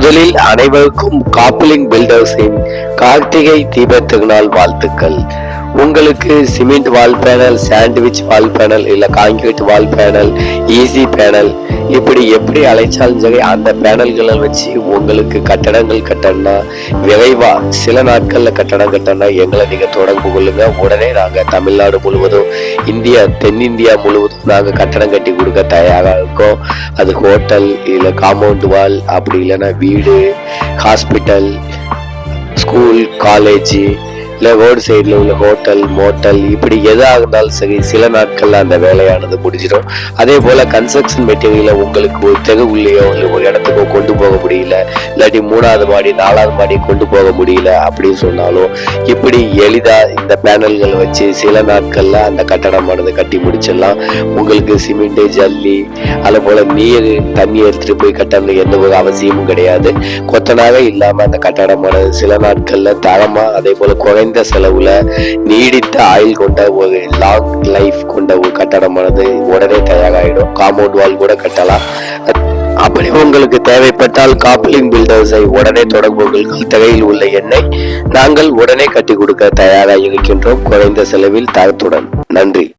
முதலில் அனைவருக்கும் காப்லிங் பில்டர்ஸின் கார்த்திகை தீபத் திருநாள் வாழ்த்துக்கள். உங்களுக்கு சிமெண்ட் வால் பேனல், சாண்ட்விச் வால் பேனல், இல்ல கான்கிரீட் வால் பேனல், ஈஸி பேனல், இப்படி எப்படி அழைச்சாலும் சரி அந்த பேனல்களை வச்சு உங்களுக்கு கட்டடங்கள் கட்டணும்னா, விரைவா சில நாட்கள்ல கட்டடம் கட்டணும்னா எங்களை நீங்க தொடர்பு கொள்ளுங்க. உடனே நாங்க தமிழ்நாடு முழுவதும், தென்னிந்தியா முழுவதும் நாங்க கட்டடம் கட்டி கொடுக்க தயாரா இருக்கோம். அது ஹோட்டல், இல்ல காம்பவுண்ட் வால், அப்படி இல்லைன்னா வீடு, ஹாஸ்பிட்டல், ஸ்கூல், காலேஜ், இல்லை ரோடு சைடில் உள்ள ஹோட்டல், மோட்டல், இப்படி எதாக இருந்தாலும் சரி சில நாட்கள்ல அந்த வேலையானது முடிஞ்சிடும். அதே போல கன்ஸ்ட்ரக்ஷன் மெட்டீரியலை உங்களுக்கு ஒரு தெருவுலையோ இல்லை ஒரு இடத்துக்கோ கொண்டு போக முடியல, இல்லாட்டி 3வது மாடி 4வது மாடி கொண்டு போக முடியல அப்படின்னு சொன்னாலும் இப்படி எளிதா இந்த பேனல்கள் வச்சு சில நாட்கள்ல அந்த கட்டடமானது கட்டி முடிச்சிடலாம். உங்களுக்கு சிமெண்ட், ஜல்லி, அதே போல தண்ணி எடுத்துட்டு போய் கட்டணும் எந்த ஒரு அவசியமும் கிடையாது. கொத்தனாவே இல்லாம அந்த கட்டடமானது சில நாட்கள்ல தரமா, அதே போல குறைந்த செலவுல நீடித்த ஆயுள் கொண்ட ஒரு லாங் லைஃப் கொண்ட ஒரு கட்டடமானது உடனே தயாராகிடும். காம்பவுண்ட் வால் கூட கட்டலாம். அப்படி உங்களுக்கு தேவைப்பட்டால் காப்லிங் பில்டர்ஸை உடனே தொடர்பு கொள்ளுங்கள். திரையில் உள்ள எண்ணை நாங்கள் உடனே கட்டி கொடுக்க தயாராக இருக்கின்றோம், குறைந்த செலவில் தரத்துடன். நன்றி.